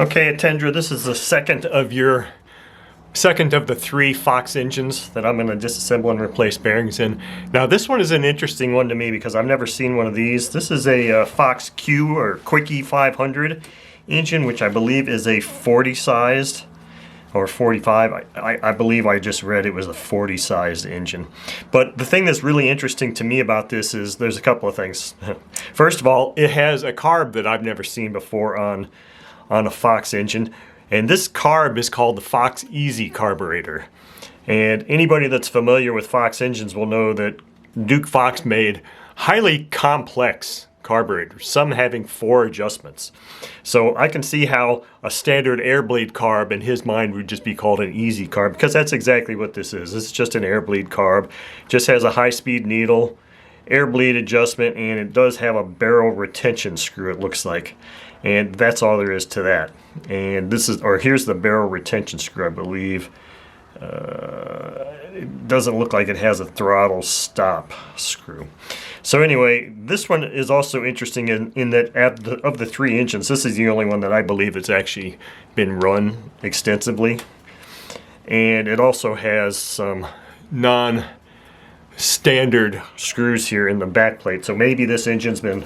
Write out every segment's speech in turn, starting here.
Okay, Attendra, this is the second of the three Fox engines that I'm going to disassemble and replace bearings in. Now this one is an interesting one to me because I've never seen one of these. This is a Fox Q or Quickie 500 engine, which I believe is a 40 sized or 45. I believe I just read it was a 40 sized engine. But the thing that's really interesting to me about this is there's a couple of things. First of all, it has a carb that I've never seen before on a Fox engine, and this carb is called the Fox Easy carburetor. And anybody that's familiar with Fox engines will know that Duke Fox made highly complex carburetors, some having 4 adjustments. So I can see how a standard air bleed carb in his mind would just be called an easy carb, because that's exactly what this is. It's just an air bleed carb, just has a high-speed needle, air bleed adjustment, and it does have a barrel retention screw, it looks like. And that's all there is to that. And this is, or here's the barrel retention screw, I believe. It doesn't look like it has a throttle stop screw. So anyway, this one is also interesting in that of the 3 engines, this is the only one that I believe it's actually been run extensively. And it also has some non-standard screws here in the back plate. So maybe this engine's been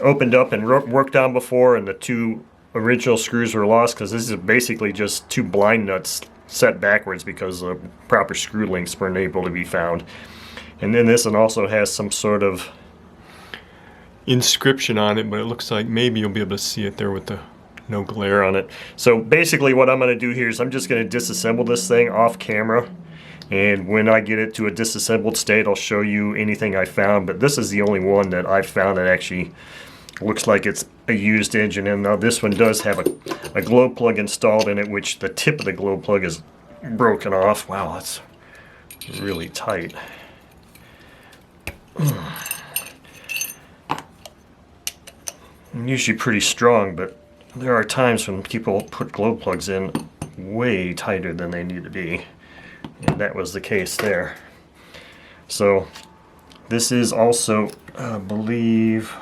opened up and worked on before, and the 2 original screws were lost, because this is basically just 2 blind nuts set backwards because the proper screw links weren't able to be found. And then this one also has some sort of inscription on it, but it looks like maybe you'll be able to see it there with the no glare on it. So basically what I'm going to do here is I'm just going to disassemble this thing off camera, and when I get it to a disassembled state I'll show you anything I found. But this is the only one that I've found that actually looks like it's a used engine. And now this one does have a glow plug installed in it, which the tip of the glow plug is broken off. Wow, that's really tight. I'm usually pretty strong, but there are times when people put glow plugs in way tighter than they need to be, and that was the case there. So this is also, I believe,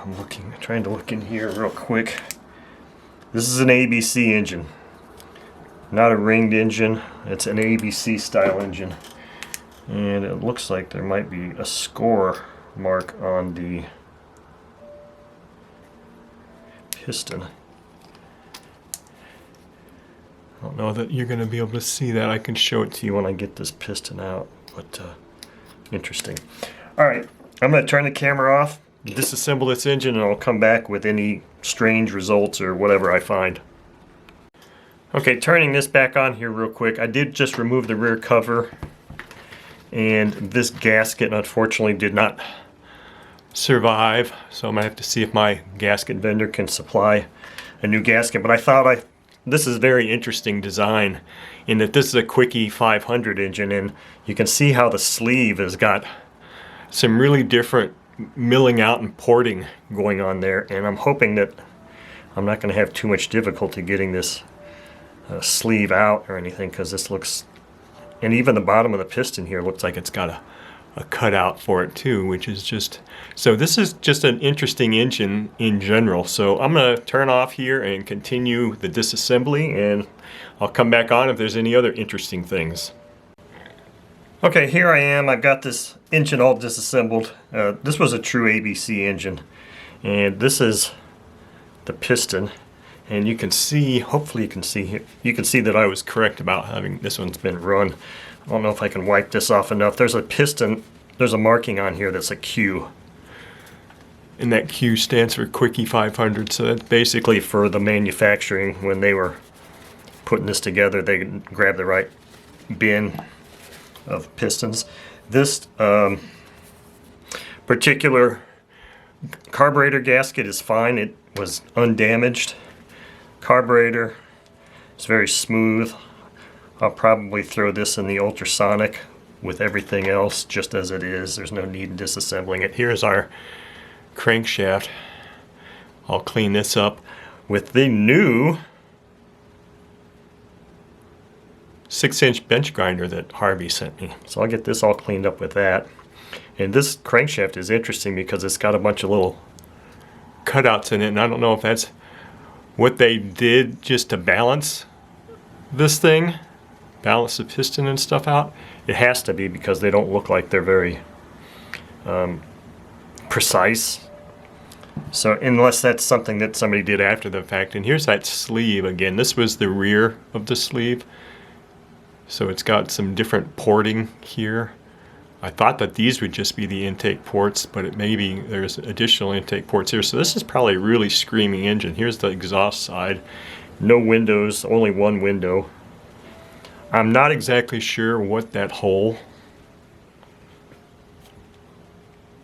trying to look in here real quick. This is an ABC engine, not a ringed engine. It's an ABC style engine, and it looks like there might be a score mark on the piston. I don't know that you're going to be able to see that. I can show it to you when I get this piston out, but interesting. Alright, I'm going to turn the camera off, disassemble this engine, and I'll come back with any strange results or whatever I find. Okay, turning this back on here real quick. I did just remove the rear cover, and this gasket unfortunately did not survive, so I'm going to have to see if my gasket vendor can supply a new gasket. But I thought this is a very interesting design in that this is a Quickie 500 engine, and you can see how the sleeve has got some really different milling out and porting going on there, and I'm hoping that I'm not going to have too much difficulty getting this sleeve out or anything, because this looks, and even the bottom of the piston here looks like it's got a cutout for it too, which is just, so this is just an interesting engine in general. So I'm going to turn off here and continue the disassembly, and I'll come back on if there's any other interesting things. Okay, here I am. I've got this engine all disassembled. This was a true ABC engine, and this is the piston. And you can see, hopefully you can see here, you can see that I was correct about having this one's been run. I don't know if I can wipe this off enough. There's a piston, there's a marking on here that's a Q. And that Q stands for Quickie 500, so that's basically for the manufacturing. When they were putting this together, they grabbed the right bin of pistons. This particular carburetor gasket is fine. It was undamaged. Carburetor is very smooth. I'll probably throw this in the ultrasonic with everything else just as it is. There's no need in disassembling it. Here's our crankshaft. I'll clean this up with the new 6-inch bench grinder that Harvey sent me. So I'll get this all cleaned up with that. And this crankshaft is interesting because it's got a bunch of little cutouts in it, and I don't know if that's what they did just to balance this thing, balance the piston and stuff out. It has to be, because they don't look like they're very precise. So unless that's something that somebody did after the fact. And here's that sleeve again. This was the rear of the sleeve. So it's got some different porting here. I thought that these would just be the intake ports, but it may be there's additional intake ports here. So this is probably a really screaming engine. Here's the exhaust side. No windows, only one window. I'm not exactly sure what that hole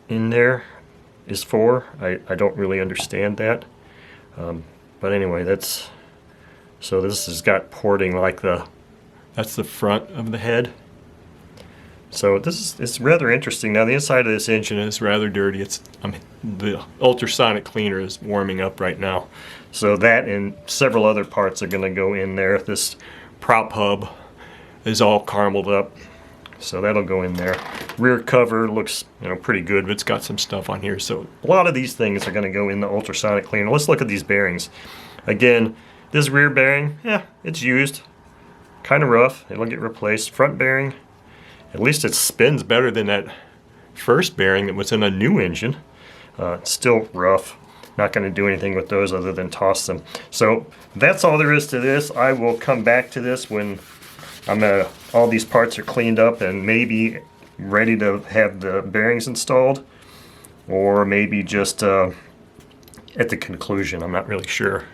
in there is for. I don't really understand that. But anyway, so this has got porting like that's the front of the head. So it's rather interesting. Now the inside of this engine is rather dirty. The ultrasonic cleaner is warming up right now. So that and several other parts are going to go in there. This prop hub is all carameled up, so that'll go in there. Rear cover looks pretty good, but it's got some stuff on here. So a lot of these things are going to go in the ultrasonic cleaner. Let's look at these bearings. Again, this rear bearing, it's used. Kind of rough. It'll get replaced. Front bearing, at least it spins better than that first bearing that was in a new engine. It's still rough. Not going to do anything with those other than toss them. So that's all there is to this. I will come back to this when all these parts are cleaned up and maybe ready to have the bearings installed, or maybe just at the conclusion. I'm not really sure.